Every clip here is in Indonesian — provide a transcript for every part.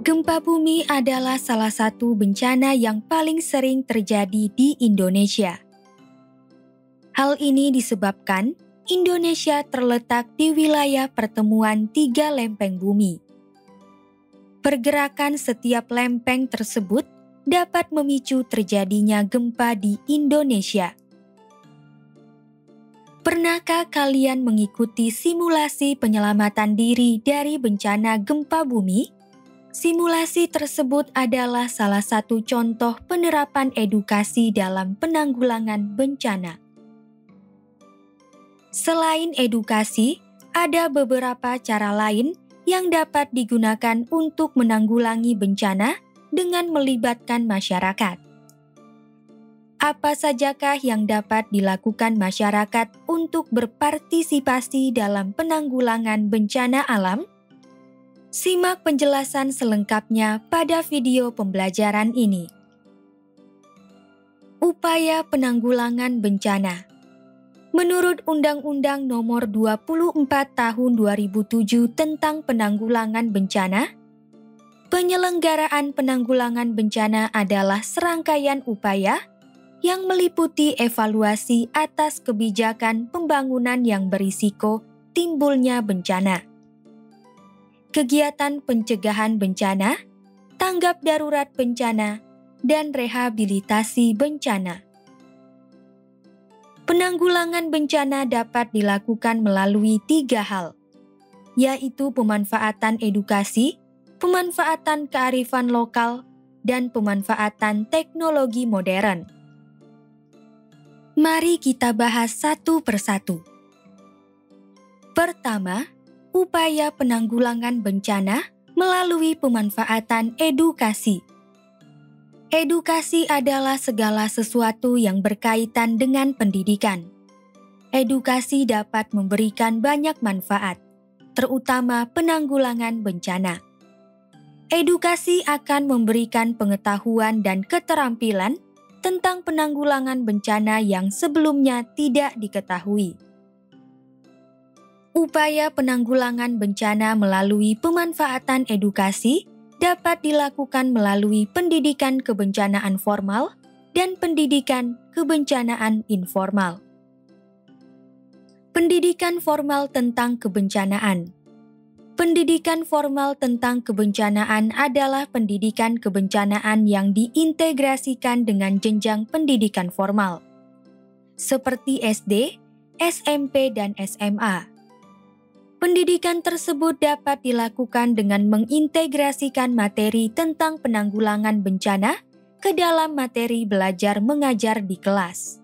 Gempa bumi adalah salah satu bencana yang paling sering terjadi di Indonesia. Hal ini disebabkan Indonesia terletak di wilayah pertemuan 3 lempeng bumi. Pergerakan setiap lempeng tersebut dapat memicu terjadinya gempa di Indonesia. Pernahkah kalian mengikuti simulasi penyelamatan diri dari bencana gempa bumi? Simulasi tersebut adalah salah satu contoh penerapan edukasi dalam penanggulangan bencana. Selain edukasi, ada beberapa cara lain yang dapat digunakan untuk menanggulangi bencana dengan melibatkan masyarakat. Apa sajakah yang dapat dilakukan masyarakat untuk berpartisipasi dalam penanggulangan bencana alam? Simak penjelasan selengkapnya pada video pembelajaran ini. Upaya penanggulangan bencana. Menurut Undang-Undang Nomor 24 Tahun 2007 tentang Penanggulangan Bencana, penyelenggaraan penanggulangan bencana adalah serangkaian upaya yang meliputi evaluasi atas kebijakan pembangunan yang berisiko timbulnya bencana, kegiatan pencegahan bencana, tanggap darurat bencana, dan rehabilitasi bencana. Penanggulangan bencana dapat dilakukan melalui 3 hal, yaitu pemanfaatan edukasi, pemanfaatan kearifan lokal, dan pemanfaatan teknologi modern. Mari kita bahas satu persatu. Pertama, upaya penanggulangan bencana melalui pemanfaatan edukasi. Edukasi adalah segala sesuatu yang berkaitan dengan pendidikan. Edukasi dapat memberikan banyak manfaat, terutama penanggulangan bencana. Edukasi akan memberikan pengetahuan dan keterampilan tentang penanggulangan bencana yang sebelumnya tidak diketahui. Upaya penanggulangan bencana melalui pemanfaatan edukasi dapat dilakukan melalui pendidikan kebencanaan formal dan pendidikan kebencanaan informal. Pendidikan formal tentang kebencanaan. Pendidikan formal tentang kebencanaan adalah pendidikan kebencanaan yang diintegrasikan dengan jenjang pendidikan formal, seperti SD, SMP, dan SMA. Pendidikan tersebut dapat dilakukan dengan mengintegrasikan materi tentang penanggulangan bencana ke dalam materi belajar mengajar di kelas.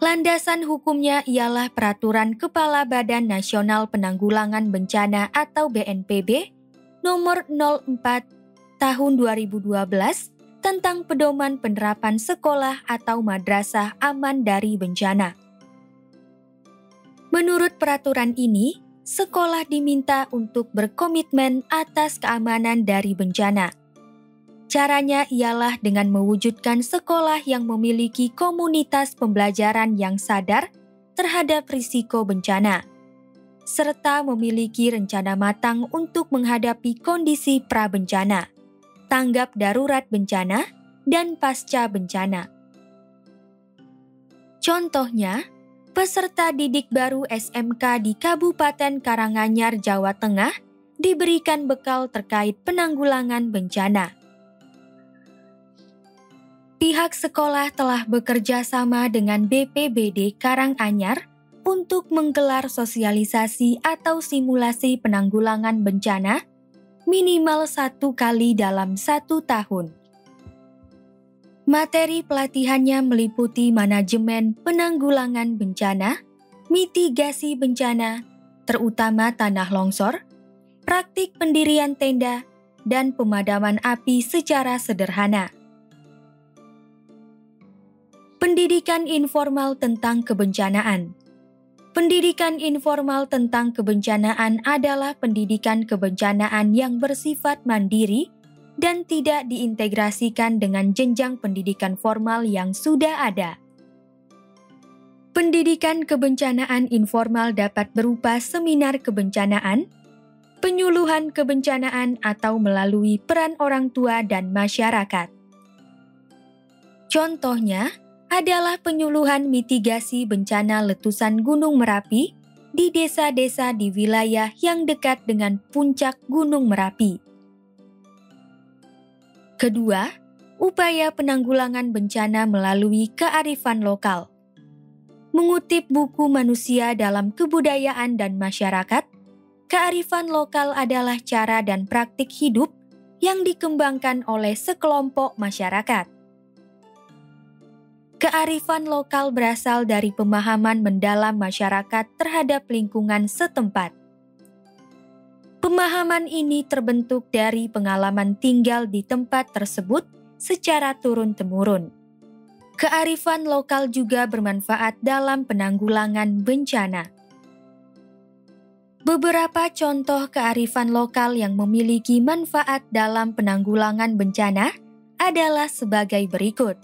Landasan hukumnya ialah Peraturan Kepala Badan Nasional Penanggulangan Bencana atau BNPB Nomor 04 Tahun 2012 tentang Pedoman Penerapan Sekolah atau Madrasah Aman dari Bencana. Menurut peraturan ini, sekolah diminta untuk berkomitmen atas keamanan dari bencana. Caranya ialah dengan mewujudkan sekolah yang memiliki komunitas pembelajaran yang sadar terhadap risiko bencana, serta memiliki rencana matang untuk menghadapi kondisi pra-bencana, tanggap darurat bencana, dan pasca bencana. Contohnya, peserta didik baru SMK di Kabupaten Karanganyar, Jawa Tengah diberikan bekal terkait penanggulangan bencana. Pihak sekolah telah bekerja sama dengan BPBD Karanganyar untuk menggelar sosialisasi atau simulasi penanggulangan bencana minimal 1 kali dalam 1 tahun. Materi pelatihannya meliputi manajemen penanggulangan bencana, mitigasi bencana, terutama tanah longsor, praktik pendirian tenda, dan pemadaman api secara sederhana. Pendidikan informal tentang kebencanaan. Pendidikan informal tentang kebencanaan adalah pendidikan kebencanaan yang bersifat mandiri dan tidak diintegrasikan dengan jenjang pendidikan formal yang sudah ada. Pendidikan kebencanaan informal dapat berupa seminar kebencanaan, penyuluhan kebencanaan atau melalui peran orang tua dan masyarakat. Contohnya adalah penyuluhan mitigasi bencana letusan Gunung Merapi di desa-desa di wilayah yang dekat dengan puncak Gunung Merapi. Kedua, upaya penanggulangan bencana melalui kearifan lokal. Mengutip buku Manusia dalam Kebudayaan dan Masyarakat, kearifan lokal adalah cara dan praktik hidup yang dikembangkan oleh sekelompok masyarakat. Kearifan lokal berasal dari pemahaman mendalam masyarakat terhadap lingkungan setempat. Pemahaman ini terbentuk dari pengalaman tinggal di tempat tersebut secara turun-temurun. Kearifan lokal juga bermanfaat dalam penanggulangan bencana. Beberapa contoh kearifan lokal yang memiliki manfaat dalam penanggulangan bencana adalah sebagai berikut.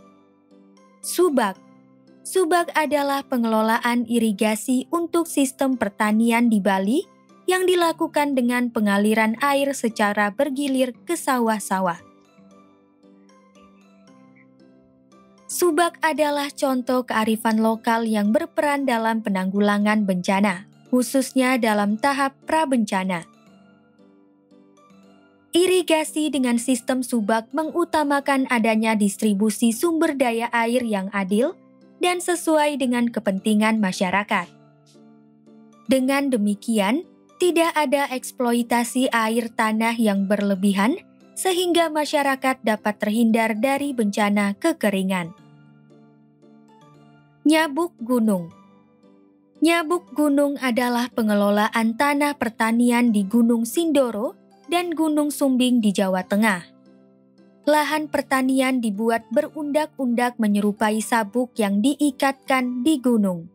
Subak. Subak adalah pengelolaan irigasi untuk sistem pertanian di Bali yang dilakukan dengan pengaliran air secara bergilir ke sawah-sawah. Subak adalah contoh kearifan lokal yang berperan dalam penanggulangan bencana, khususnya dalam tahap prabencana. Irigasi dengan sistem subak mengutamakan adanya distribusi sumber daya air yang adil dan sesuai dengan kepentingan masyarakat. Dengan demikian, tidak ada eksploitasi air tanah yang berlebihan sehingga masyarakat dapat terhindar dari bencana kekeringan. Nyabuk gunung. Nyabuk gunung adalah pengelolaan tanah pertanian di Gunung Sindoro dan Gunung Sumbing di Jawa Tengah. Lahan pertanian dibuat berundak-undak menyerupai sabuk yang diikatkan di gunung.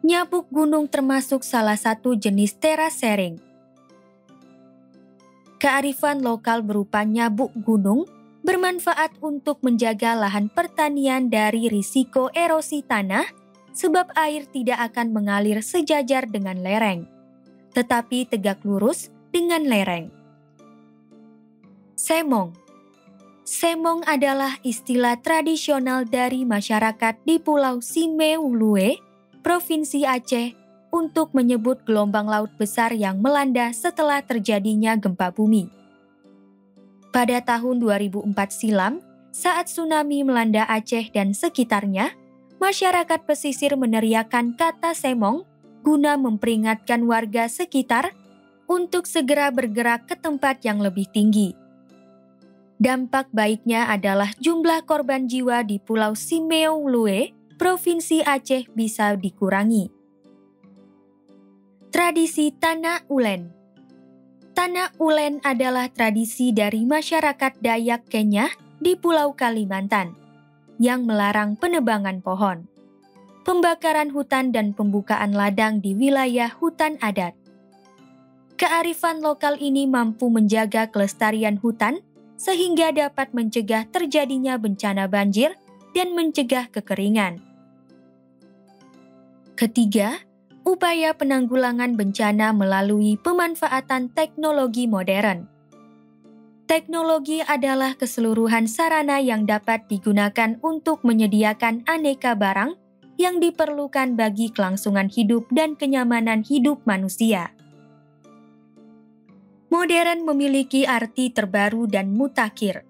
Nyabuk gunung termasuk salah satu jenis terasering. Kearifan lokal berupa nyabuk gunung bermanfaat untuk menjaga lahan pertanian dari risiko erosi tanah sebab air tidak akan mengalir sejajar dengan lereng, tetapi tegak lurus dengan lereng. Semong. Semong adalah istilah tradisional dari masyarakat di Pulau Simeulue, Provinsi Aceh, untuk menyebut gelombang laut besar yang melanda setelah terjadinya gempa bumi. Pada tahun 2004 silam, saat tsunami melanda Aceh dan sekitarnya, masyarakat pesisir meneriakkan kata semong guna memperingatkan warga sekitar untuk segera bergerak ke tempat yang lebih tinggi. Dampak baiknya adalah jumlah korban jiwa di Pulau Simeulue, Provinsi Aceh bisa dikurangi. Tradisi Tanah Ulen. Tanah Ulen adalah tradisi dari masyarakat Dayak Kenyah di Pulau Kalimantan yang melarang penebangan pohon, pembakaran hutan dan pembukaan ladang di wilayah hutan adat. Kearifan lokal ini mampu menjaga kelestarian hutan sehingga dapat mencegah terjadinya bencana banjir dan mencegah kekeringan. Ketiga, upaya penanggulangan bencana melalui pemanfaatan teknologi modern. Teknologi adalah keseluruhan sarana yang dapat digunakan untuk menyediakan aneka barang yang diperlukan bagi kelangsungan hidup dan kenyamanan hidup manusia. Modern memiliki arti terbaru dan mutakhir.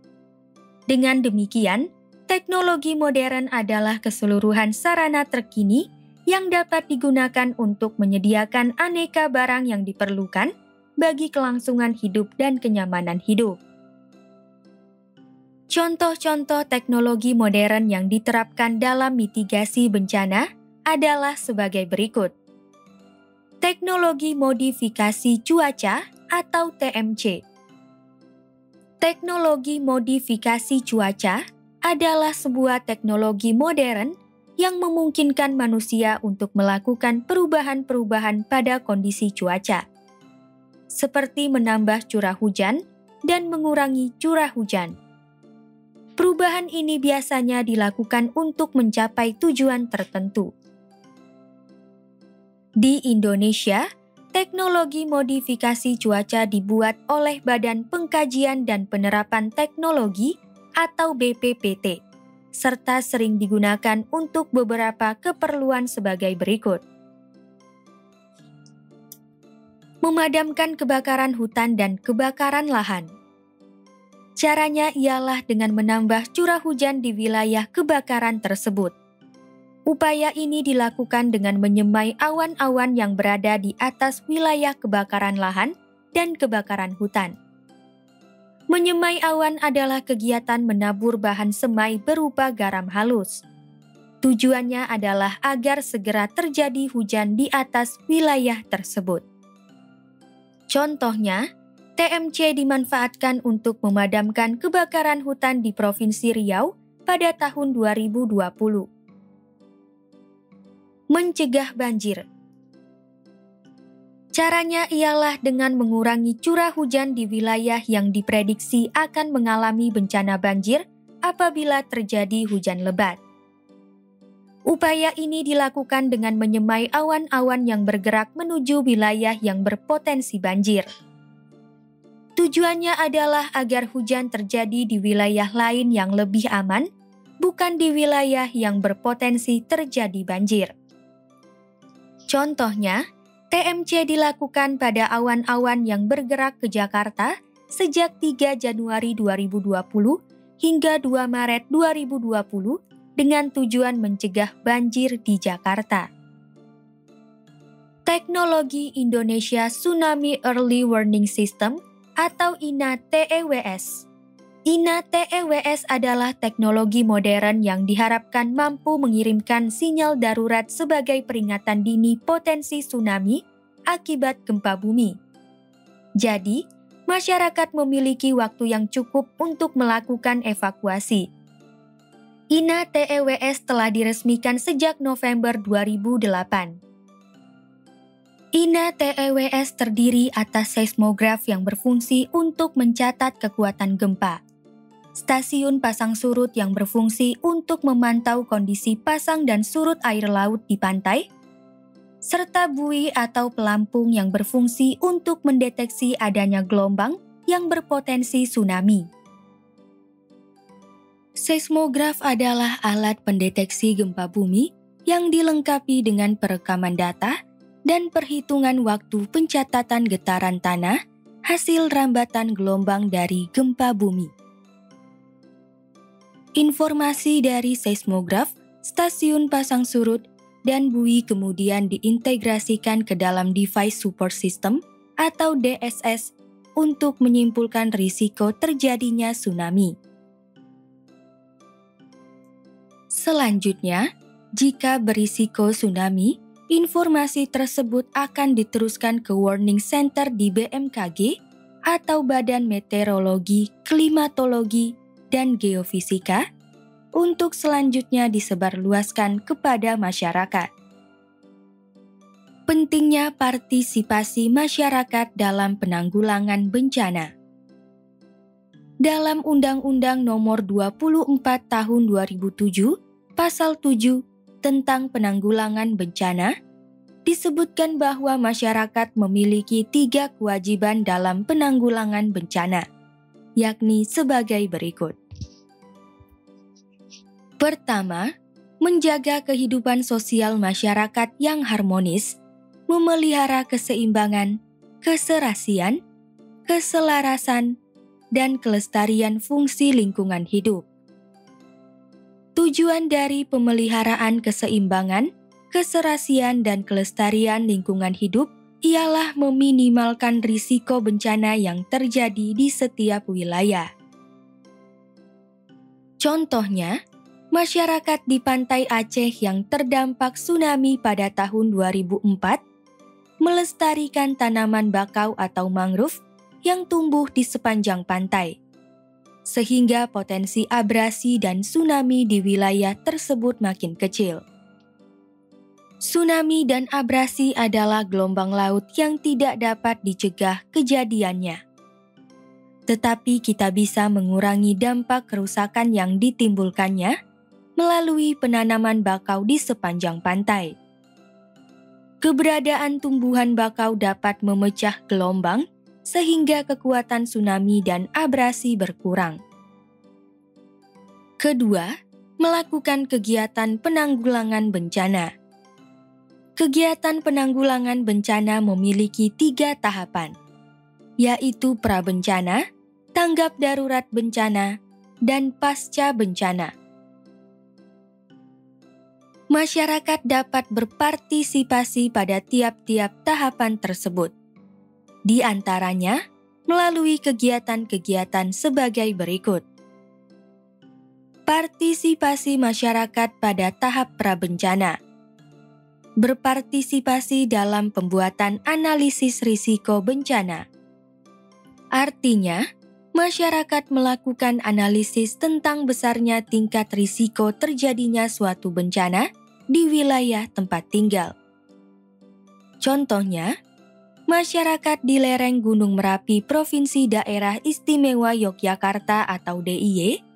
Dengan demikian, teknologi modern adalah keseluruhan sarana terkini yang dapat digunakan untuk menyediakan aneka barang yang diperlukan bagi kelangsungan hidup dan kenyamanan hidup. Contoh-contoh teknologi modern yang diterapkan dalam mitigasi bencana adalah sebagai berikut. Teknologi modifikasi cuaca atau TMC. Teknologi modifikasi cuaca adalah sebuah teknologi modern yang memungkinkan manusia untuk melakukan perubahan-perubahan pada kondisi cuaca, seperti menambah curah hujan dan mengurangi curah hujan. Perubahan ini biasanya dilakukan untuk mencapai tujuan tertentu. Di Indonesia, teknologi modifikasi cuaca dibuat oleh Badan Pengkajian dan Penerapan Teknologi atau BPPT, serta sering digunakan untuk beberapa keperluan sebagai berikut. Memadamkan kebakaran hutan dan kebakaran lahan. Caranya ialah dengan menambah curah hujan di wilayah kebakaran tersebut. Upaya ini dilakukan dengan menyemai awan-awan yang berada di atas wilayah kebakaran lahan dan kebakaran hutan. Menyemai awan adalah kegiatan menabur bahan semai berupa garam halus. Tujuannya adalah agar segera terjadi hujan di atas wilayah tersebut. Contohnya, TMC dimanfaatkan untuk memadamkan kebakaran hutan di Provinsi Riau pada tahun 2020. Mencegah banjir. Caranya ialah dengan mengurangi curah hujan di wilayah yang diprediksi akan mengalami bencana banjir apabila terjadi hujan lebat. Upaya ini dilakukan dengan menyemai awan-awan yang bergerak menuju wilayah yang berpotensi banjir. Tujuannya adalah agar hujan terjadi di wilayah lain yang lebih aman, bukan di wilayah yang berpotensi terjadi banjir. Contohnya, TMC dilakukan pada awan-awan yang bergerak ke Jakarta sejak 3 Januari 2020 hingga 2 Maret 2020 dengan tujuan mencegah banjir di Jakarta. Teknologi Indonesia Tsunami Early Warning System atau INA-TEWS. INA-TEWS adalah teknologi modern yang diharapkan mampu mengirimkan sinyal darurat sebagai peringatan dini potensi tsunami akibat gempa bumi. Jadi, masyarakat memiliki waktu yang cukup untuk melakukan evakuasi. INA-TEWS telah diresmikan sejak November 2008. INA-TEWS terdiri atas seismograf yang berfungsi untuk mencatat kekuatan gempa, stasiun pasang surut yang berfungsi untuk memantau kondisi pasang dan surut air laut di pantai, serta buoy atau pelampung yang berfungsi untuk mendeteksi adanya gelombang yang berpotensi tsunami. Seismograf adalah alat pendeteksi gempa bumi yang dilengkapi dengan perekaman data dan perhitungan waktu pencatatan getaran tanah hasil rambatan gelombang dari gempa bumi. Informasi dari seismograf, stasiun pasang surut, dan buoy kemudian diintegrasikan ke dalam Device Support System atau DSS untuk menyimpulkan risiko terjadinya tsunami. Selanjutnya, jika berisiko tsunami, informasi tersebut akan diteruskan ke Warning Center di BMKG atau Badan Meteorologi, Klimatologi, dan Geofisika untuk selanjutnya disebarluaskan kepada masyarakat. Pentingnya partisipasi masyarakat dalam penanggulangan bencana. Dalam Undang-Undang Nomor 24 Tahun 2007, Pasal 7 tentang penanggulangan bencana, disebutkan bahwa masyarakat memiliki 3 kewajiban dalam penanggulangan bencana, yakni sebagai berikut. Pertama, menjaga kehidupan sosial masyarakat yang harmonis, memelihara keseimbangan, keserasian, keselarasan, dan kelestarian fungsi lingkungan hidup. Tujuan dari pemeliharaan keseimbangan, keserasian, dan kelestarian lingkungan hidup ialah meminimalkan risiko bencana yang terjadi di setiap wilayah. Contohnya, masyarakat di pantai Aceh yang terdampak tsunami pada tahun 2004 melestarikan tanaman bakau atau mangrove yang tumbuh di sepanjang pantai, sehingga potensi abrasi dan tsunami di wilayah tersebut makin kecil. Tsunami dan abrasi adalah gelombang laut yang tidak dapat dicegah kejadiannya. Tetapi kita bisa mengurangi dampak kerusakan yang ditimbulkannya melalui penanaman bakau di sepanjang pantai. Keberadaan tumbuhan bakau dapat memecah gelombang sehingga kekuatan tsunami dan abrasi berkurang. Kedua, melakukan kegiatan penanggulangan bencana. Kegiatan penanggulangan bencana memiliki 3 tahapan, yaitu prabencana, tanggap darurat bencana, dan pasca bencana. Masyarakat dapat berpartisipasi pada tiap-tiap tahapan tersebut. Di antaranya, melalui kegiatan-kegiatan sebagai berikut. Partisipasi masyarakat pada tahap prabencana. Berpartisipasi dalam pembuatan analisis risiko bencana. Artinya, masyarakat melakukan analisis tentang besarnya tingkat risiko terjadinya suatu bencana di wilayah tempat tinggal. Contohnya, masyarakat di lereng Gunung Merapi Provinsi Daerah Istimewa Yogyakarta atau DIY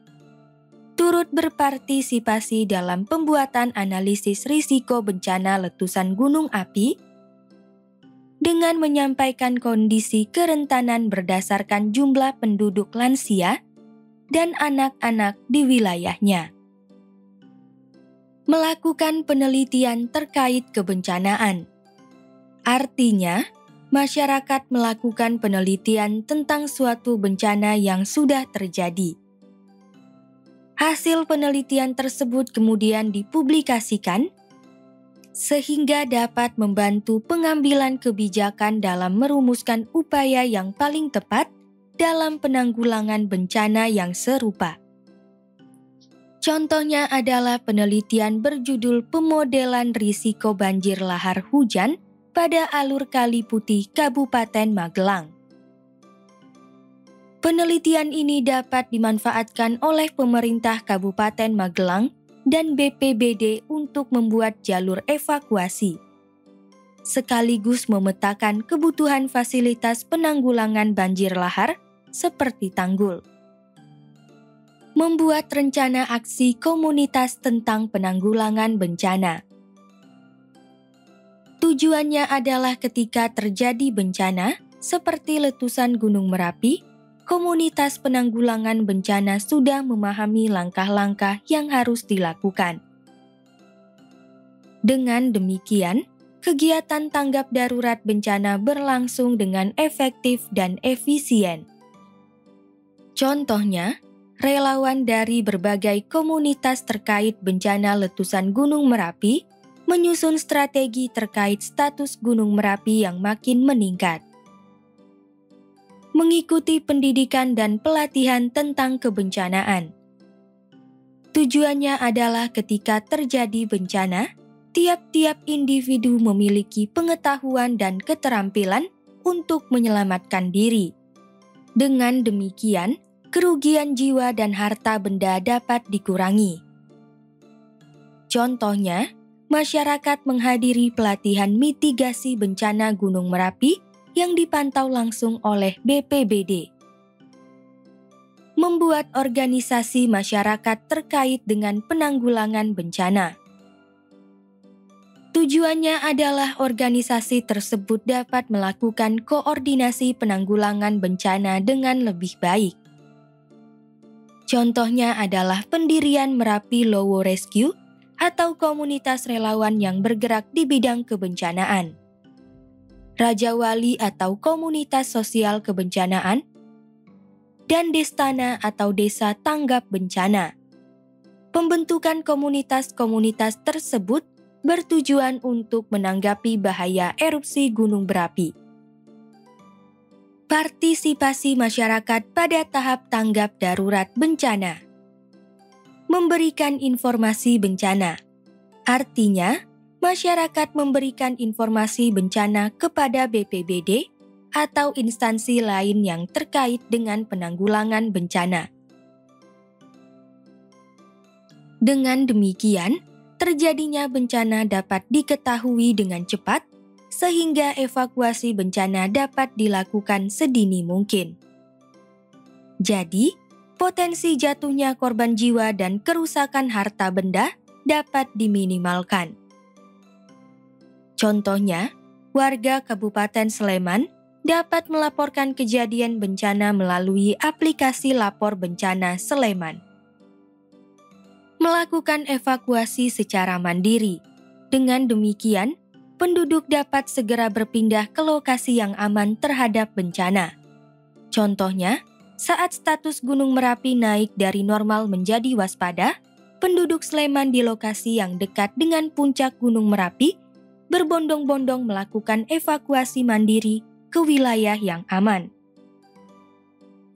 turut berpartisipasi dalam pembuatan analisis risiko bencana letusan gunung api dengan menyampaikan kondisi kerentanan berdasarkan jumlah penduduk lansia dan anak-anak di wilayahnya. Melakukan penelitian terkait kebencanaan. Artinya, masyarakat melakukan penelitian tentang suatu bencana yang sudah terjadi. Hasil penelitian tersebut kemudian dipublikasikan sehingga dapat membantu pengambilan kebijakan dalam merumuskan upaya yang paling tepat dalam penanggulangan bencana yang serupa. Contohnya adalah penelitian berjudul Pemodelan Risiko Banjir Lahar Hujan pada Alur Kali Putih Kabupaten Magelang. Penelitian ini dapat dimanfaatkan oleh pemerintah Kabupaten Magelang dan BPBD untuk membuat jalur evakuasi, sekaligus memetakan kebutuhan fasilitas penanggulangan banjir lahar seperti tanggul. Membuat rencana aksi komunitas tentang penanggulangan bencana. Tujuannya adalah ketika terjadi bencana seperti letusan Gunung Merapi, komunitas penanggulangan bencana sudah memahami langkah-langkah yang harus dilakukan. Dengan demikian, kegiatan tanggap darurat bencana berlangsung dengan efektif dan efisien. Contohnya, relawan dari berbagai komunitas terkait bencana letusan Gunung Merapi menyusun strategi terkait status Gunung Merapi yang makin meningkat. Mengikuti pendidikan dan pelatihan tentang kebencanaan. Tujuannya adalah ketika terjadi bencana, tiap-tiap individu memiliki pengetahuan dan keterampilan untuk menyelamatkan diri. Dengan demikian, kerugian jiwa dan harta benda dapat dikurangi. Contohnya, masyarakat menghadiri pelatihan mitigasi bencana Gunung Merapi yang dipantau langsung oleh BPBD. Membuat organisasi masyarakat terkait dengan penanggulangan bencana. Tujuannya adalah organisasi tersebut dapat melakukan koordinasi penanggulangan bencana dengan lebih baik. Contohnya adalah pendirian Merapi Lowo Rescue atau komunitas relawan yang bergerak di bidang kebencanaan. Raja Wali atau komunitas sosial kebencanaan, dan Destana atau desa tanggap bencana. Pembentukan komunitas-komunitas tersebut bertujuan untuk menanggapi bahaya erupsi gunung berapi. Partisipasi masyarakat pada tahap tanggap darurat bencana. Memberikan informasi bencana. Artinya, masyarakat memberikan informasi bencana kepada BPBD atau instansi lain yang terkait dengan penanggulangan bencana. Dengan demikian, terjadinya bencana dapat diketahui dengan cepat, sehingga evakuasi bencana dapat dilakukan sedini mungkin. Jadi, potensi jatuhnya korban jiwa dan kerusakan harta benda dapat diminimalkan. Contohnya, warga Kabupaten Sleman dapat melaporkan kejadian bencana melalui aplikasi Lapor Bencana Sleman. Melakukan evakuasi secara mandiri. Dengan demikian, penduduk dapat segera berpindah ke lokasi yang aman terhadap bencana. Contohnya, saat status Gunung Merapi naik dari normal menjadi waspada, penduduk Sleman di lokasi yang dekat dengan puncak Gunung Merapi berbondong-bondong melakukan evakuasi mandiri ke wilayah yang aman.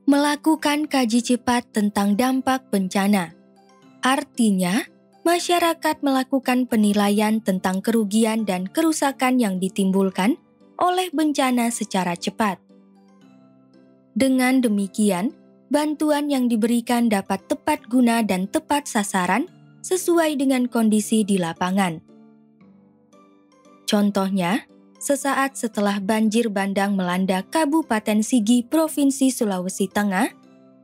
Melakukan kaji cepat tentang dampak bencana. Artinya, masyarakat melakukan penilaian tentang kerugian dan kerusakan yang ditimbulkan oleh bencana secara cepat. Dengan demikian, bantuan yang diberikan dapat tepat guna dan tepat sasaran sesuai dengan kondisi di lapangan. Contohnya, sesaat setelah banjir bandang melanda Kabupaten Sigi, Provinsi Sulawesi Tengah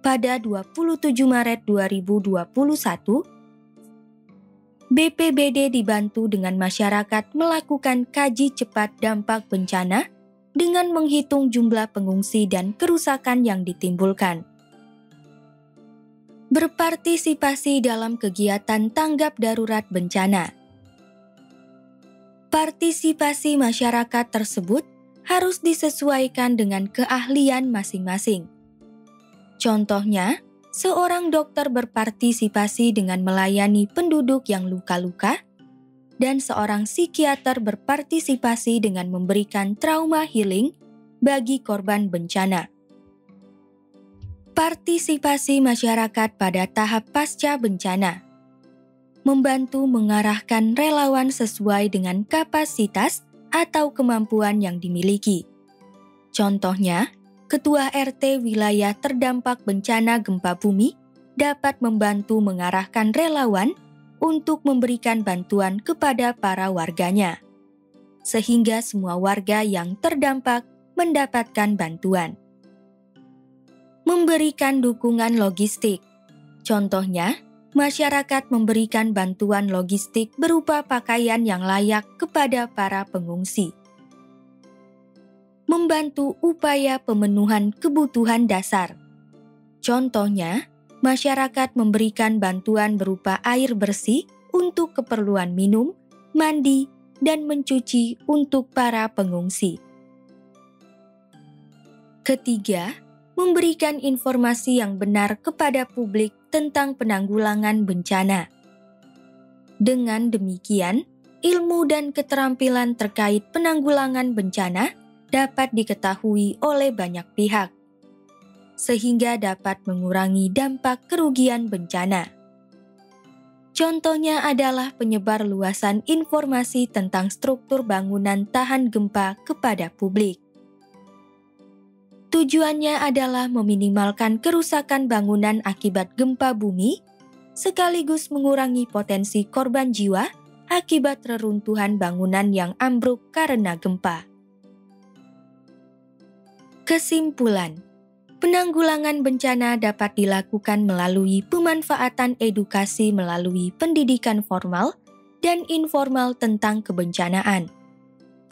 pada 27 Maret 2021, BPBD dibantu dengan masyarakat melakukan kaji cepat dampak bencana dengan menghitung jumlah pengungsi dan kerusakan yang ditimbulkan. Berpartisipasi dalam kegiatan tanggap darurat bencana. Partisipasi masyarakat tersebut harus disesuaikan dengan keahlian masing-masing. Contohnya, seorang dokter berpartisipasi dengan melayani penduduk yang luka-luka, dan seorang psikiater berpartisipasi dengan memberikan trauma healing bagi korban bencana. Partisipasi masyarakat pada tahap pasca bencana. Membantu mengarahkan relawan sesuai dengan kapasitas atau kemampuan yang dimiliki. Contohnya, Ketua RT wilayah terdampak bencana gempa bumi dapat membantu mengarahkan relawan untuk memberikan bantuan kepada para warganya, sehingga semua warga yang terdampak mendapatkan bantuan. Memberikan dukungan logistik. Contohnya, masyarakat memberikan bantuan logistik berupa pakaian yang layak kepada para pengungsi. Membantu upaya pemenuhan kebutuhan dasar. Contohnya, masyarakat memberikan bantuan berupa air bersih untuk keperluan minum, mandi, dan mencuci untuk para pengungsi. Ketiga, memberikan informasi yang benar kepada publik tentang penanggulangan bencana. Dengan demikian, ilmu dan keterampilan terkait penanggulangan bencana dapat diketahui oleh banyak pihak, sehingga dapat mengurangi dampak kerugian bencana. Contohnya adalah penyebar luasan informasi tentang struktur bangunan tahan gempa kepada publik. Tujuannya adalah meminimalkan kerusakan bangunan akibat gempa bumi, sekaligus mengurangi potensi korban jiwa akibat reruntuhan bangunan yang ambruk karena gempa. Kesimpulan, penanggulangan bencana dapat dilakukan melalui pemanfaatan edukasi melalui pendidikan formal dan informal tentang kebencanaan,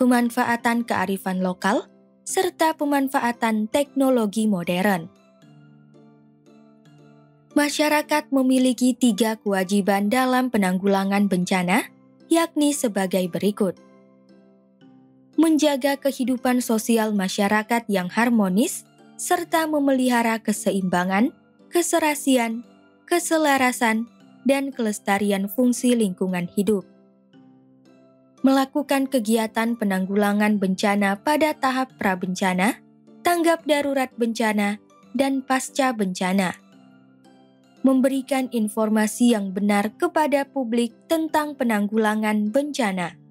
pemanfaatan kearifan lokal, serta pemanfaatan teknologi modern. Masyarakat memiliki 3 kewajiban dalam penanggulangan bencana, yakni sebagai berikut. Menjaga kehidupan sosial masyarakat yang harmonis, serta memelihara keseimbangan, keserasian, keselarasan, dan kelestarian fungsi lingkungan hidup. Melakukan kegiatan penanggulangan bencana pada tahap prabencana, tanggap darurat bencana, dan pasca bencana. Memberikan informasi yang benar kepada publik tentang penanggulangan bencana.